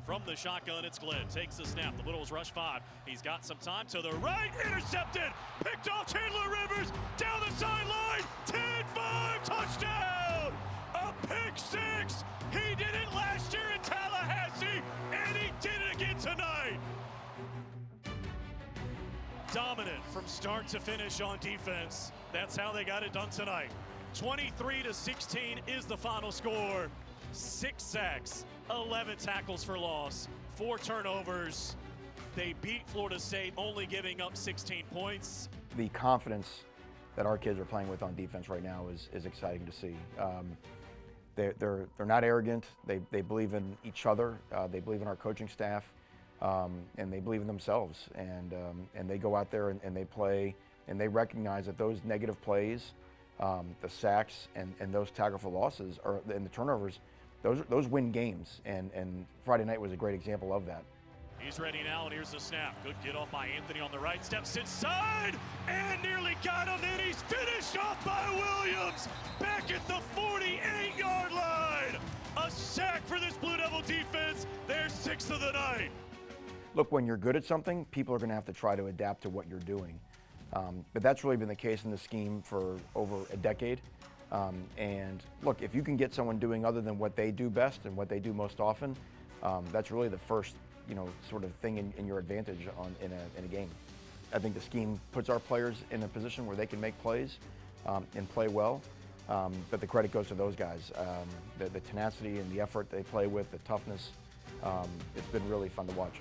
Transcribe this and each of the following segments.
From the shotgun, it's Glenn. Takes the snap. The Littles rush 5. He's got some time to the right. Intercepted. Picked off Chandler Rivers. Down the sideline. 10-5. Touchdown. A pick 6. He did it last year in Tallahassee, and he did it again tonight. Dominant from start to finish on defense. That's how they got it done tonight. 23-16 is the final score. 6 sacks, 11 tackles for loss, 4 turnovers. They beat Florida State, only giving up 16 points. The confidence that our kids are playing with on defense right now is exciting to see. They're not arrogant. They believe in each other. They believe in our coaching staff, and they believe in themselves. And they go out there and they play, and they recognize that those negative plays, the sacks and those tackle for losses and the turnovers, those win games. And Friday night was a great example of that. He's ready now, and here's the snap. Good get off by Anthony on the right. Steps inside and nearly got him. Then he's finished off by Williams. Back at the 48-yard line. A sack for this Blue Devil defense. Their 6th of the night. Look, when you're good at something, people are going to have to try to adapt to what you're doing. But that's really been the case in the scheme for over a decade. And look, if you can get someone doing other than what they do best and what they do most often, that's really the first, sort of thing in your advantage in a game. I think the scheme puts our players in a position where they can make plays and play well. But the credit goes to those guys. The tenacity and the effort they play with, the toughness, it's been really fun to watch.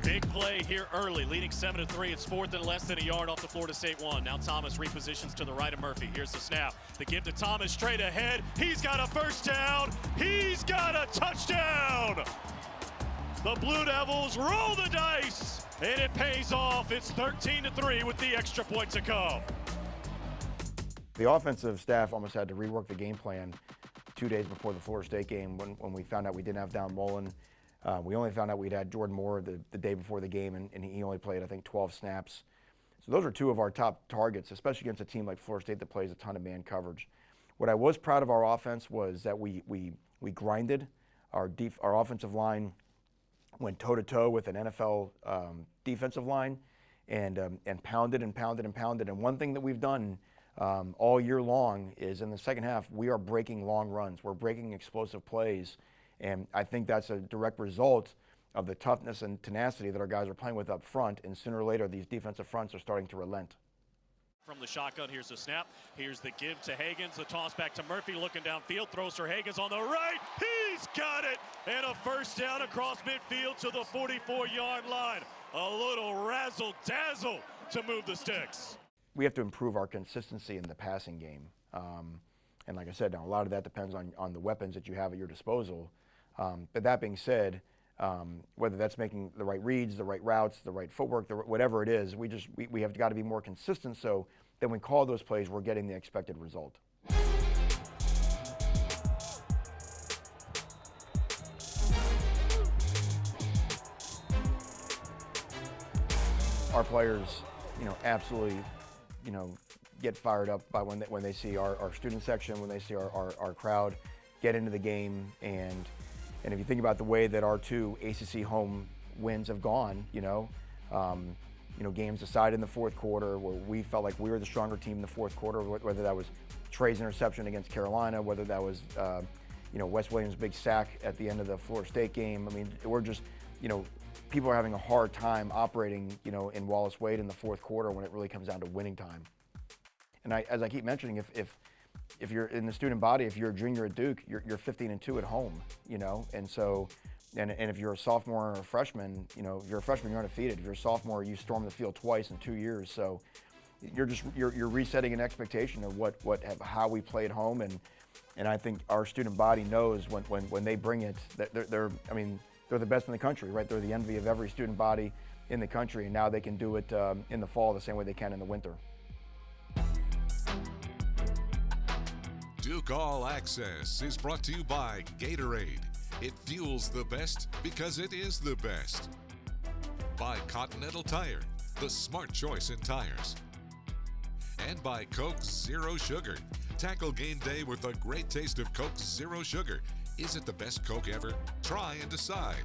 Big play here early, leading 7-3. It's 4th and less than a yard off the Florida State 1. Now Thomas repositions to the right of Murphy. Here's the snap. The give to Thomas straight ahead. He's got a first down. He's got a touchdown. The Blue Devils roll the dice, and it pays off. It's 13-3 with the extra point to come. The offensive staff almost had to rework the game plan 2 days before the Florida State game when we found out we didn't have Down Mullen. We only found out we'd had Jordan Moore the day before the game, and he only played, I think, 12 snaps. So those are 2 of our top targets, especially against a team like Florida State that plays a ton of man coverage. What I was proud of our offense was that we grinded. Our offensive line went toe-to-toe with an NFL defensive line and pounded and pounded and pounded. And one thing that we've done all year long is in the second half, we are breaking long runs. We're breaking explosive plays. And I think that's a direct result of the toughness and tenacity that our guys are playing with up front. And sooner or later, these defensive fronts are starting to relent. From the shotgun, here's the snap. Here's the give to Hagans. The toss back to Murphy, looking downfield. Throws for Hagans on the right. He's got it. And a first down across midfield to the 44-yard line. A little razzle-dazzle to move the sticks. We have to improve our consistency in the passing game. And like I said, now a lot of that depends on the weapons that you have at your disposal. But that being said, whether that's making the right reads, the right routes, the right footwork, whatever it is, we have got to be more consistent so that when we call those plays, we're getting the expected result. Our players, absolutely, get fired up by when they see our student section, when they see our crowd get into the game. And if you think about the way that our 2 ACC home wins have gone, games decided in the fourth quarter where we felt like we were the stronger team in the fourth quarter, whether that was Trey's interception against Carolina, whether that was, Wes Williams' big sack at the end of the Florida State game. I mean, we're just, people are having a hard time operating, in Wallace Wade in the fourth quarter when it really comes down to winning time. And as I keep mentioning, if you're in the student body, if you're a junior at Duke, you're 15-2 at home, and so, and if you're a sophomore or a freshman, if you're a freshman, you're undefeated. If you're a sophomore, you storm the field twice in 2 years. So you're resetting an expectation of how we play at home, and I think our student body knows when they bring it that they're the best in the country, right? They're the envy of every student body in the country, and now they can do it in the fall the same way they can in the winter. Duke All Access is brought to you by Gatorade. It fuels the best because it is the best. By Continental Tire, the smart choice in tires. And by Coke Zero Sugar. Tackle game day with a great taste of Coke Zero Sugar. Is it the best Coke ever? Try and decide.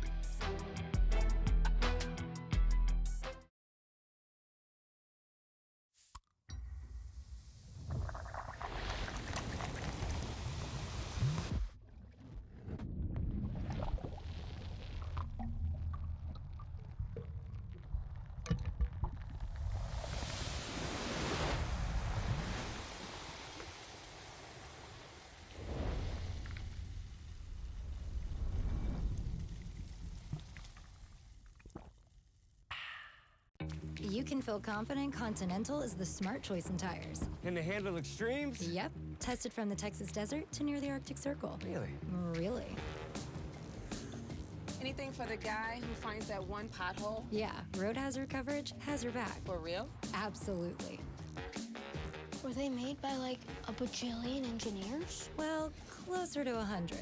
You can feel confident Continental is the smart choice in tires. And to handle extremes? Yep. Tested from the Texas desert to near the Arctic Circle. Really? Really. Anything for the guy who finds that one pothole? Yeah, road hazard coverage has your back. For real? Absolutely. Were they made by like a bajillion engineers? Well, closer to 100.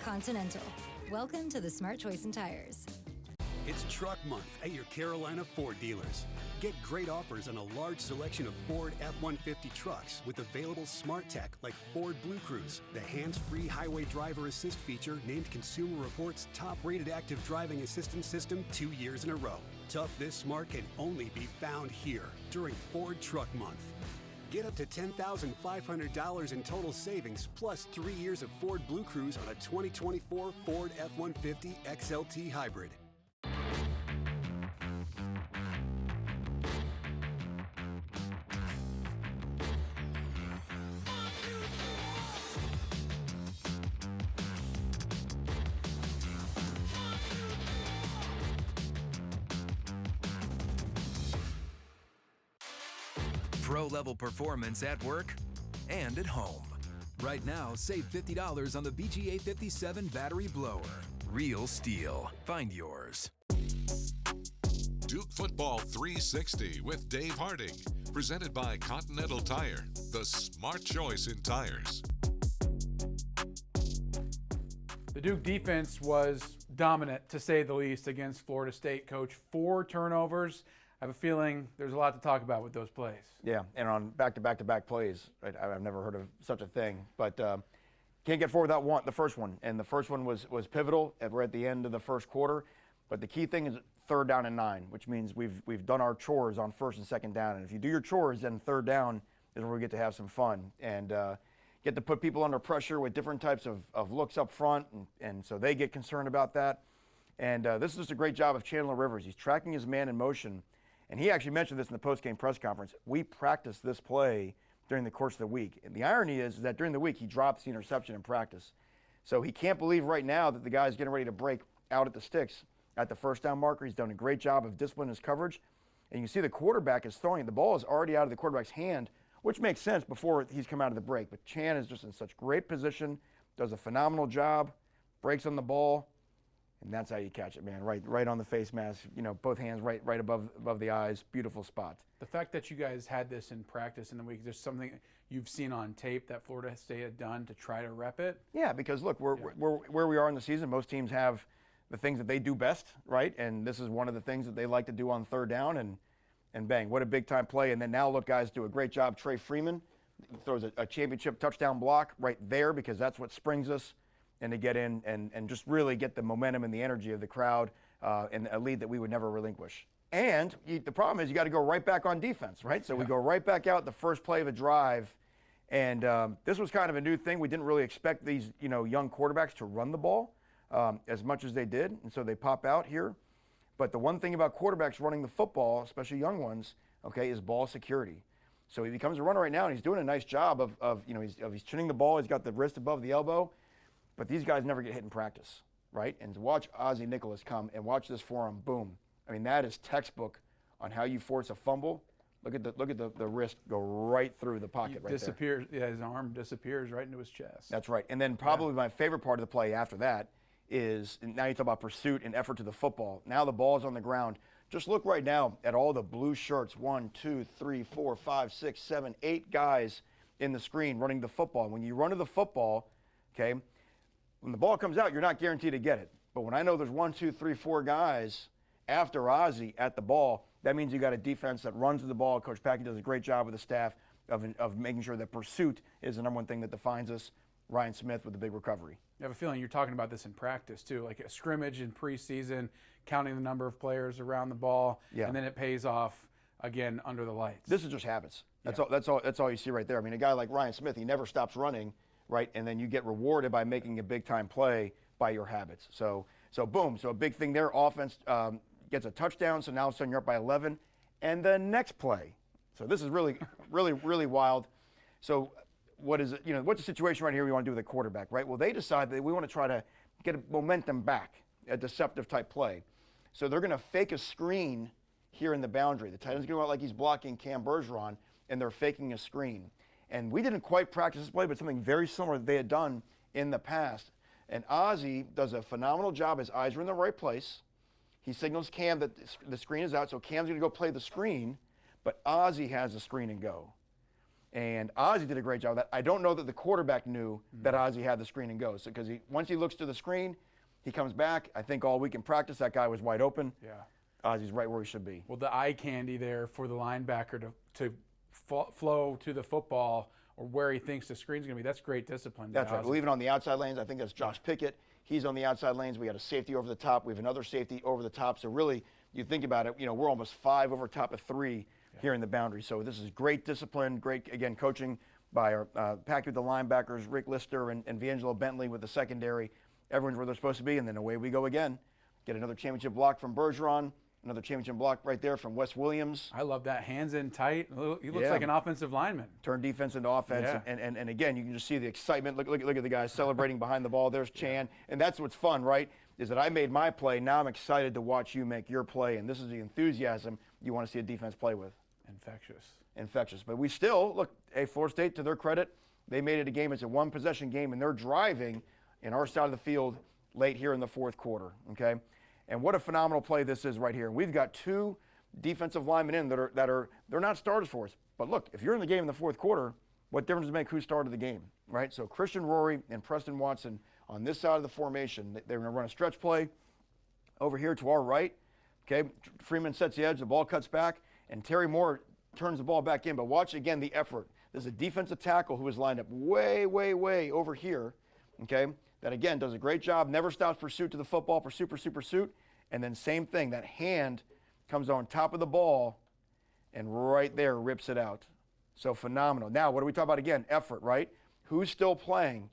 Continental. Welcome to the smart choice in tires. It's Truck Month at your Carolina Ford dealers. Get great offers on a large selection of Ford F-150 trucks with available smart tech like Ford Blue Cruise, the hands-free highway driver assist feature named Consumer Reports' top-rated active driving assistance system 2 years in a row. Tough this smart can only be found here during Ford Truck Month. Get up to $10,500 in total savings plus 3 years of Ford Blue Cruise on a 2024 Ford F-150 XLT Hybrid. Pro-level performance at work and at home. Right now, save $50 on the BGA 57 battery blower. Real steel. Find yours. Duke Football 360 with Dave Harding. Presented by Continental Tire, the smart choice in tires. The Duke defense was dominant, to say the least, against Florida State. Coach, 4 turnovers. I have a feeling there's a lot to talk about with those plays. Yeah, and on back-to-back-to-back plays, right, I've never heard of such a thing. But can't get forward without the first one. And the first one was pivotal. We're at the end of the first quarter. But the key thing is 3rd down and 9, which means we've done our chores on 1st and 2nd down. And if you do your chores, then 3rd down is where we get to have some fun and get to put people under pressure with different types of looks up front. And so they get concerned about that. And this is just a great job of Chandler Rivers. He's tracking his man in motion. And he actually mentioned this in the post-game press conference. We practiced this play during the course of the week. And the irony is that during the week, he drops the interception in practice. So he can't believe right now that the guy's getting ready to break out at the sticks at the 1st down marker. He's done a great job of disciplining his coverage. And you can see the quarterback is throwing. The ball is already out of the quarterback's hand, which makes sense before he's come out of the break. But Chan is just in such great position, does a phenomenal job, breaks on the ball. And that's how you catch it, man. Right on the face mask. You know, both hands right above the eyes. Beautiful spot. The fact that you guys had this in practice in the week, is there something you've seen on tape that Florida State had done to try to rep it? Yeah, because look, we're where we are in the season. Most teams have the things that they do best, right? And this is one of the things that they like to do on 3rd down. And bang, what a big time play. And then now look, guys do a great job. Trey Freeman throws a championship touchdown block right there because that's what springs us. And to get in and just really get the momentum and the energy of the crowd and a lead that we would never relinquish. And the problem is you got to go right back on defense, right? So we go right back out the first play of a drive. And this was kind of a new thing. We didn't really expect these young quarterbacks to run the ball as much as they did. And so they pop out here. But the one thing about quarterbacks running the football, especially young ones, okay, is ball security. So he becomes a runner right now, and he's doing a nice job of he's chinning the ball. He's got the wrist above the elbow. But these guys never get hit in practice, right? And to watch Ozzie Nicholas come and watch this for him, boom. I mean, that is textbook on how you force a fumble. Look at the wrist go right through the pocket right disappears, there. Yeah, his arm disappears right into his chest. That's right. And then probably my favorite part of the play after that is, now you talk about pursuit and effort to the football. Now the ball's on the ground. Just look right now at all the blue shirts. 1, 2, 3, 4, 5, 6, 7, 8 guys in the screen running the football. When you run to the football, okay, when the ball comes out, you're not guaranteed to get it. But when I know there's 1, 2, 3, 4 guys after Ozzie at the ball, that means you got a defense that runs to the ball. Coach Packey does a great job with the staff of making sure that pursuit is the number one thing that defines us. Ryan Smith with the big recovery. I have a feeling you're talking about this in practice too, like a scrimmage in preseason, counting the number of players around the ball, and then it pays off again under the lights. This is just habits. That's all you see right there. I mean, a guy like Ryan Smith, he never stops running, right? And then you get rewarded by making a big time play by your habits. So boom. So a big thing there. Offense gets a touchdown. So now all of a sudden you're up by 11, and the next play. So this is really, really, really wild. So what's the situation right here we want to do with the quarterback, right? Well, they decide that we want to try to get a momentum back, a deceptive type play. So they're going to fake a screen here in the boundary. The tight end's going to go out like he's blocking Cam Bergeron, and they're faking a screen. And we didn't quite practice this play, but something very similar that they had done in the past. And Ozzie does a phenomenal job. His eyes are in the right place. He signals Cam that the screen is out, so Cam's going to go play the screen, but Ozzie has the screen and go. And Ozzie did a great job of that. I don't know that the quarterback knew that Ozzie had the screen and go. So because once he looks to the screen, he comes back. I think all week in practice, that guy was wide open. Yeah. Ozzie's right where he should be. Well, the eye candy there for the linebacker to flow to the football or where he thinks the screen's going to be, that's great discipline. That's right. We'll leave it on the outside lanes. I think that's Josh Pickett. He's on the outside lanes. We got a safety over the top. We have another safety over the top. So really, you think about it, we're almost 5 over top of 3 here in the boundary. So this is great discipline, great, again, coaching by our Packey with the linebackers, Rick Lister and Vangelo Bentley with the secondary. Everyone's where they're supposed to be, and then away we go again. Get another championship block from Bergeron, another championship block right there from Wes Williams. I love that, hands in tight. He looks like an offensive lineman. Turn defense into offense, and again, you can just see the excitement. Look at the guys celebrating behind the ball. There's Chan, and that's what's fun, right, is that I made my play. Now I'm excited to watch you make your play, and this is the enthusiasm you want to see a defense play with. Infectious. But we still, look, Florida State, to their credit, they made it a game. It's a one-possession game, and they're driving in our side of the field late here in the fourth quarter, okay? And what a phenomenal play this is right here. We've got 2 defensive linemen in they're not starters for us. But look, if you're in the game in the fourth quarter, what difference does it make who started the game, right? So Christian Rory and Preston Watson on this side of the formation, they're going to run a stretch play over here to our right, okay? Freeman sets the edge, the ball cuts back, and Terry Moore turns the ball back in. But watch again the effort. There's a defensive tackle who is lined up way, way, way over here, okay? That again does a great job, never stops pursuit to the football, pursuit. And then same thing, that hand comes on top of the ball and right there rips it out. So phenomenal. Now, what do we talk about again? Effort, right? Who's still playing?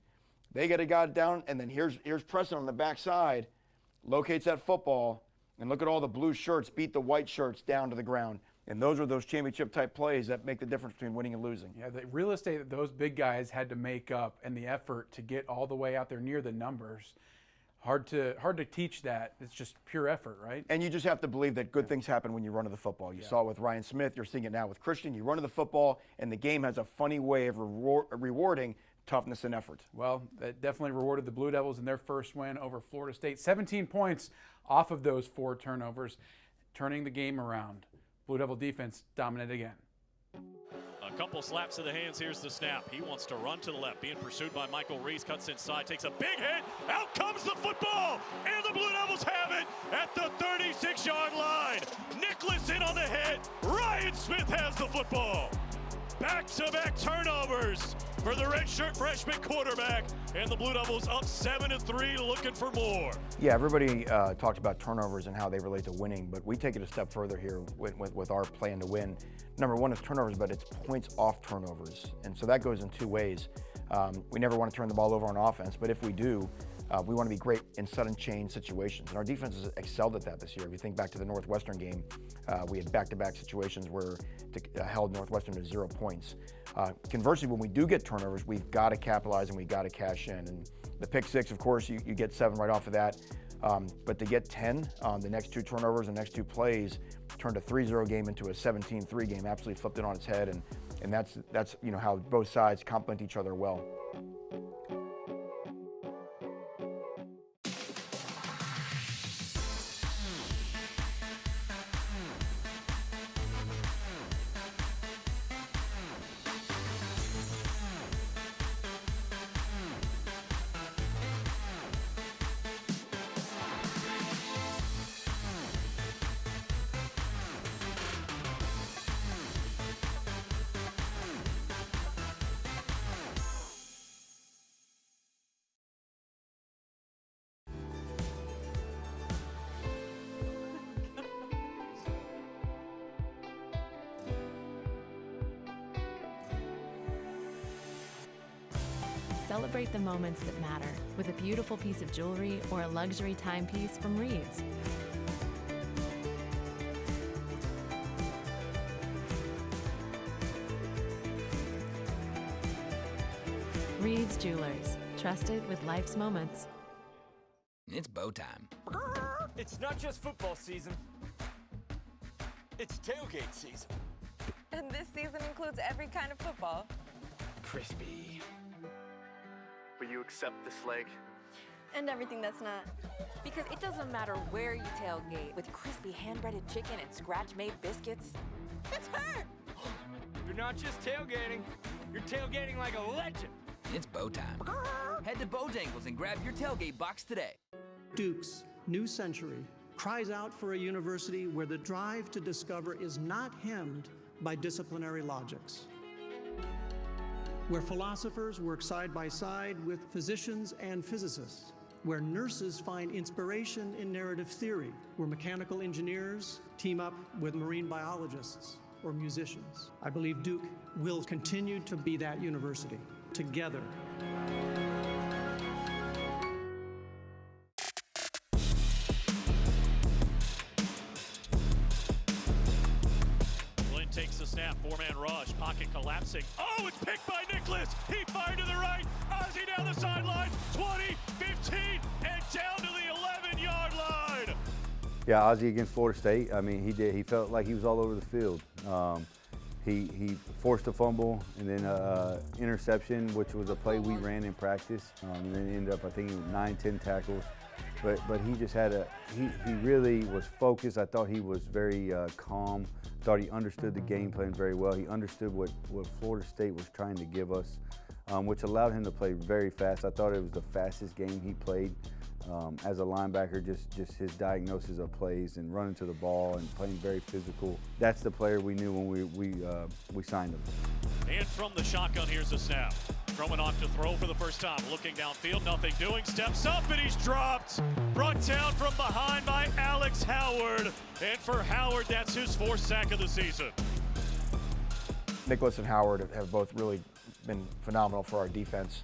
They get a guy down, and then here's Preston on the backside, locates that football, and look at all the blue shirts beat the white shirts down to the ground. And those are those championship-type plays that make the difference between winning and losing. Yeah, the real estate that those big guys had to make up and the effort to get all the way out there near the numbers, hard to teach that. It's just pure effort, right? And you just have to believe that good things happen when you run to the football. You saw it with Ryan Smith. You're seeing it now with Christian. You run to the football, and the game has a funny way of rewarding toughness and effort. Well, that definitely rewarded the Blue Devils in their first win over Florida State. 17 points off of those 4 turnovers, turning the game around. Blue Devil defense dominant again. A couple slaps to the hands. Here's the snap. He wants to run to the left. Being pursued by Michael Reese. Cuts inside. Takes a big hit. Out comes the football. And the Blue Devils have it at the 36-yard line. Nicholas in on the hit. Ryan Smith has the football. Back-to-back turnovers for the redshirt freshman quarterback. And the Blue Devils up 7-3, looking for more. Yeah, everybody talked about turnovers and how they relate to winning, but we take it a step further here with our plan to win. Number 1 is turnovers, but it's points off turnovers. And so that goes in 2 ways. We never want to turn the ball over on offense, but if we do, we want to be great in sudden change situations. And our defense has excelled at that this year. If you think back to the Northwestern game, we had back-to-back situations where held Northwestern to 0 points. Conversely, when we do get turnovers, we've got to capitalize and we've got to cash in. And the pick 6, of course, you get 7 right off of that. But to get 10 on the next 2 turnovers, the next 2 plays, turned a 3-0 game into a 17-3 game, absolutely flipped it on its head, and that's how both sides complement each other well. Celebrate the moments that matter with a beautiful piece of jewelry or a luxury timepiece from Reed's. Reed's Jewelers, trusted with life's moments. It's bow time. It's not just football season. It's tailgate season. And this season includes every kind of football. Crispy. Will you accept this leg? And everything that's not. Because it doesn't matter where you tailgate with crispy hand-breaded chicken and scratch-made biscuits. It's her! You're not just tailgating. You're tailgating like a legend. It's bow time. Head to Bojangles and grab your tailgate box today. Duke's new century cries out for a university where the drive to discover is not hemmed by disciplinary logics, where philosophers work side by side with physicians and physicists, where nurses find inspiration in narrative theory, where mechanical engineers team up with marine biologists or musicians. I believe Duke will continue to be that university, together. Takes the snap, 4-man rush, pocket collapsing. Oh, it's picked by Nicholas. He fired to the right. Ozzie down the sideline, 20, 15, and down to the 11-yard line. Yeah, Ozzie against Florida State. I mean, he felt like he was all over the field. He forced a fumble and then interception, which was a play we ran in practice. And then ended up, I think, 9-10 tackles. But he just had he really was focused. I thought he was very calm. Thought he understood the game plan very well. He understood what Florida State was trying to give us, which allowed him to play very fast. I thought it was the fastest game he played as a linebacker, just his diagnosis of plays and running to the ball and playing very physical. That's the player we knew when we signed him. And from the shotgun, here's the snap. Romanov to throw for the first time, looking downfield, nothing doing, steps up and he's dropped. Brought down from behind by Alex Howard. And for Howard, that's his 4th sack of the season. Nicholas and Howard have both really been phenomenal for our defense.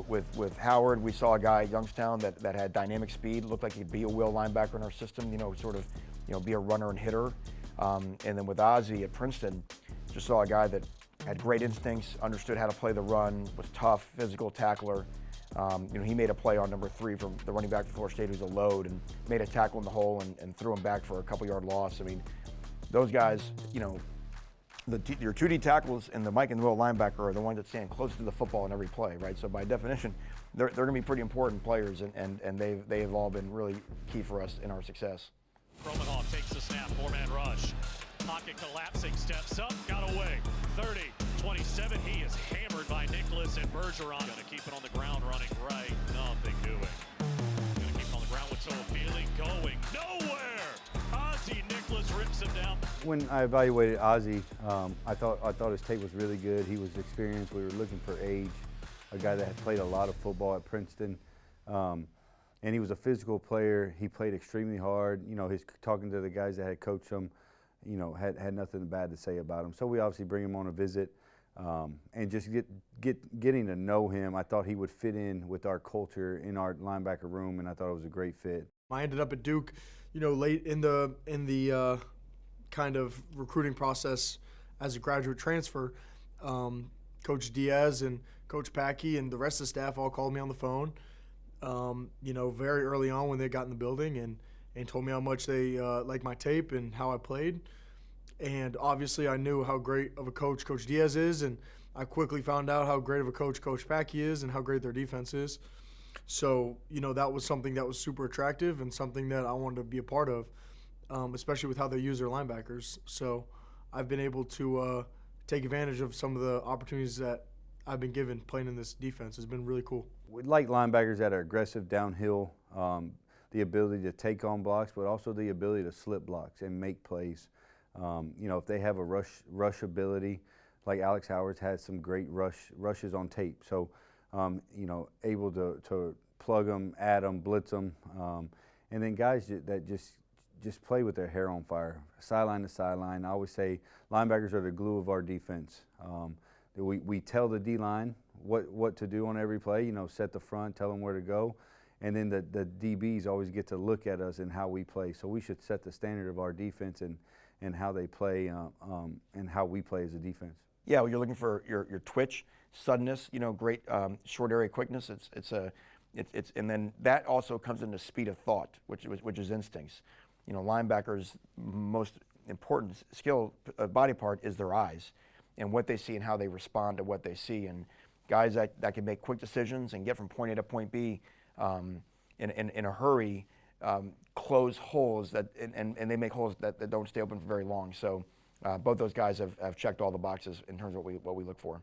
With Howard, we saw a guy at Youngstown that had dynamic speed, looked like he'd be a will linebacker in our system, be a runner and hitter. And then with Ozzie at Princeton, just saw a guy that had great instincts, understood how to play the run, was tough, physical tackler. He made a play on number 3 from the running back for Florida State, who's a load, and made a tackle in the hole and threw him back for a couple-yard loss. I mean, those guys, your 2D tackles and the Mike and the Will linebacker are the ones that stand close to the football in every play, right? So by definition, they're going to be pretty important players, and they have all been really key for us in our success. Romanov takes the snap, 4-man rush. Pocket collapsing, steps up, got away. 30, 27, he is hammered by Nicholas and Bergeron. Gonna keep it on the ground, running right, nothing doing. Gonna keep it on the ground with Toa feeling, going nowhere. Ozzie Nicholas rips him down. When I evaluated Ozzie, I thought his tape was really good. He was experienced. We were looking for age, a guy that had played a lot of football at Princeton. And he was a physical player. He played extremely hard. His talking to the guys that had coached him, had nothing bad to say about him. So we obviously bring him on a visit, and just getting to know him. I thought he would fit in with our culture in our linebacker room, and I thought it was a great fit. I ended up at Duke, late in the kind of recruiting process as a graduate transfer. Coach Diaz and Coach Packey and the rest of the staff all called me on the phone. very early on when they got in the building and told me how much they liked my tape and how I played. And obviously I knew how great of a coach Coach Diaz is, and I quickly found out how great of a coach Coach Packy is and how great their defense is. So, that was something that was super attractive and something that I wanted to be a part of, especially with how they use their linebackers. So I've been able to take advantage of some of the opportunities that I've been given playing in this defense. Has been really cool. We like linebackers that are aggressive downhill, the ability to take on blocks, but also the ability to slip blocks and make plays. If they have a rush ability, like Alex Howard's had some great rushes on tape. So, able to plug them, add them, blitz them, and then guys that just play with their hair on fire, sideline to sideline. I always say linebackers are the glue of our defense. We tell the D-line what to do on every play, set the front, tell them where to go, and then the DBs always get to look at us and how we play. So we should set the standard of our defense and how they play and how we play as a defense. Yeah, well, you're looking for your twitch, suddenness, great short area quickness. And then that also comes into speed of thought, which is instincts. Linebackers' most important skill body part is their eyes and what they see and how they respond to what they see. And guys that can make quick decisions and get from point A to point B in a hurry, close holes and they make holes that don't stay open for very long. So both those guys have checked all the boxes in terms of what we look for.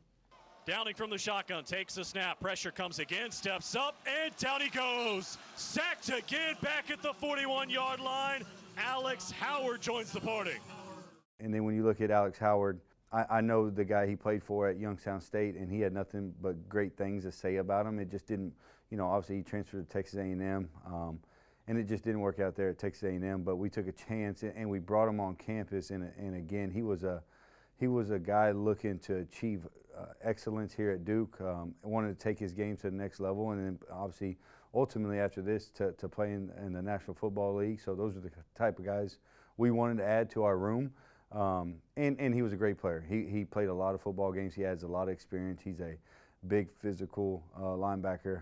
Downing from the shotgun, takes the snap, pressure comes again, steps up, and down he goes. Sacked again, back at the 41-yard line. Alex Howard joins the party. And then when you look at Alex Howard, I know the guy he played for at Youngstown State, and he had nothing but great things to say about him. It just didn't, obviously he transferred to Texas A&M, and it just didn't work out there at Texas A&M. But we took a chance, and we brought him on campus, and again, he was a guy looking to achieve excellence here at Duke. Wanted to take his game to the next level, and then obviously, ultimately after this, to play in the National Football League. So those are the type of guys we wanted to add to our room. And he was a great player. He played a lot of football games. He has a lot of experience. He's a big physical linebacker.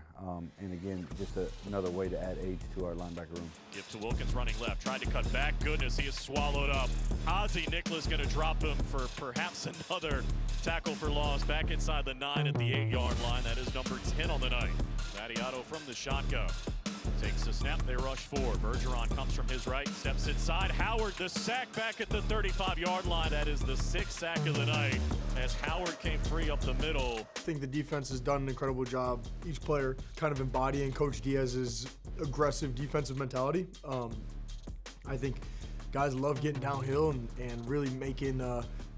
And again, just another way to add age to our linebacker room. Give to Wilkins running left, tried to cut back. Goodness, he is swallowed up. Ozzie Nicholas going to drop him for perhaps another tackle for loss. Back inside the 9 at the 8-yard line. That is number 10 on the night. Vadiato from the shotgun. Takes the snap, they rush forward. Bergeron comes from his right, steps inside. Howard, the sack back at the 35-yard line. That is the 6th sack of the night as Howard came free up the middle. I think the defense has done an incredible job. Each player kind of embodying Coach Diaz's aggressive defensive mentality. I think guys love getting downhill and really making,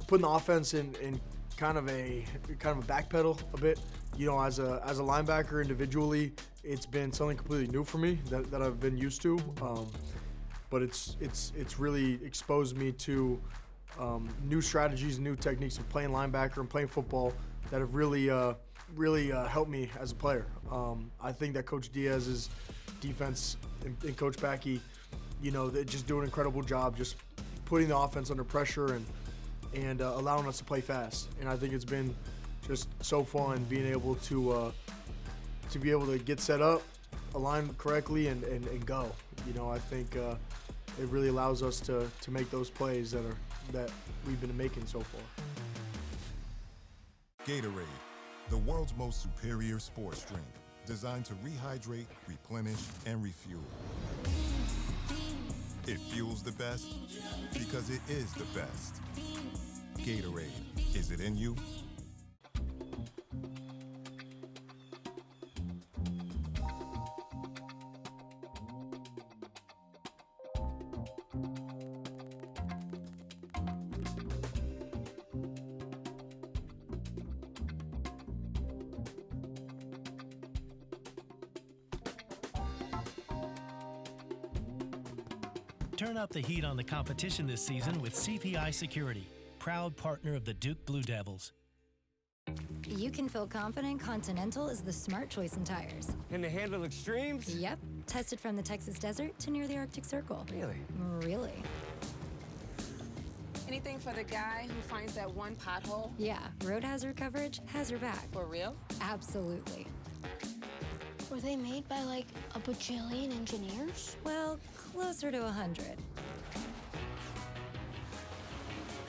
putting the offense in kind of a backpedal a bit. As a linebacker individually, it's been something completely new for me that I've been used to. But it's really exposed me to new strategies, new techniques of playing linebacker and playing football that have really helped me as a player. I think that Coach Diaz's defense and Coach Packy, they're just doing an incredible job, just putting the offense under pressure and allowing us to play fast. And I think it's been just so fun being able to get set up, align correctly, and go. I think it really allows us to make those plays that we've been making so far. Gatorade, the world's most superior sports drink, designed to rehydrate, replenish, and refuel. It fuels the best because it is the best. Gatorade, is it in you? Turn up the heat on the competition this season with CPI Security, proud partner of the Duke Blue Devils. You can feel confident Continental is the smart choice in tires. And to handle extremes? Yep. Tested from the Texas desert to near the Arctic Circle. Really? Really. Anything for the guy who finds that one pothole? Yeah, road hazard coverage has your back. For real? Absolutely. Were they made by like a bajillion engineers? Well, closer to 100.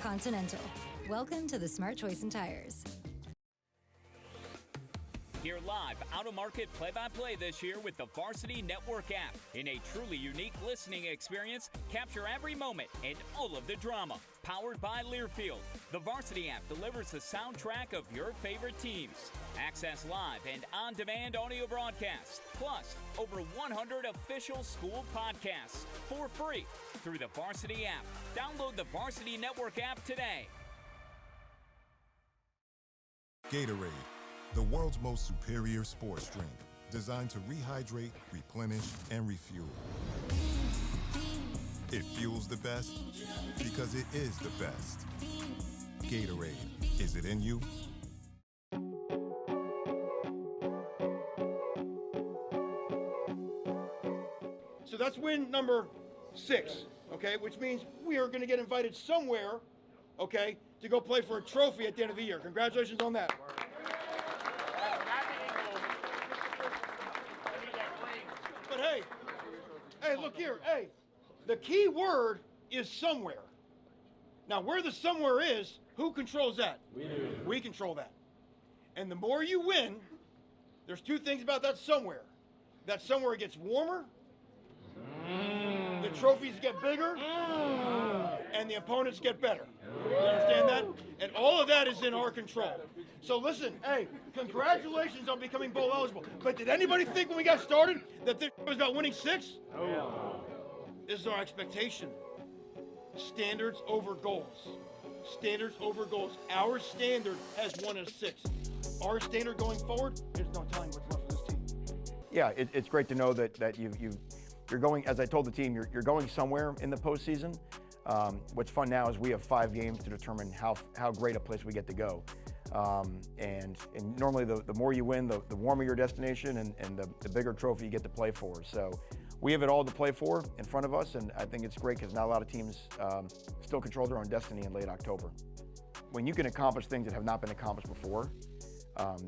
Continental. Welcome to the smart choice in tires. Hear live, out-of-market play-by-play this year with the Varsity Network app. In a truly unique listening experience, capture every moment and all of the drama. Powered by Learfield, the Varsity app delivers the soundtrack of your favorite teams. Access live and on-demand audio broadcasts, plus over 100 official school podcasts for free through the Varsity app. Download the Varsity Network app today. Gatorade, the world's most superior sports drink, designed to rehydrate, replenish, and refuel. It fuels the best because it is the best. Gatorade, is it in you? So that's win number 6, okay, which means we are going to get invited somewhere, okay, to go play for a trophy at the end of the year. Congratulations on that. But hey, look here, hey, the key word is somewhere. Now, where the somewhere is, who controls that? We do. We control that. And the more you win, there's 2 things about that somewhere. That somewhere gets warmer, the trophies get bigger, and the opponents get better. You understand that? And all of that is in our control. So listen, hey, congratulations on becoming bowl eligible. But did anybody think when we got started that this was about winning 6? No. This is our expectation. Standards over goals. Standards over goals. Our standard has won us 6. Our standard going forward, there's no telling what's left for this team. Yeah, it's great to know that you're going, as I told the team, you're going somewhere in the postseason. What's fun now is we have 5 games to determine how great a place we get to go. And normally the more you win, the warmer your destination and the bigger trophy you get to play for. So we have it all to play for in front of us, and I think it's great because not a lot of teams still control their own destiny in late October. When you can accomplish things that have not been accomplished before,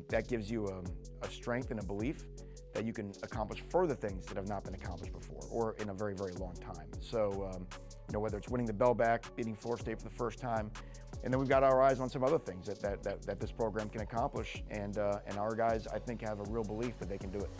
that gives you a strength and a belief that you can accomplish further things that have not been accomplished before or in a very, very long time. So, whether it's winning the bell back, beating Florida State for the first time, and then we've got our eyes on some other things that this program can accomplish, and our guys, I think, have a real belief that they can do it.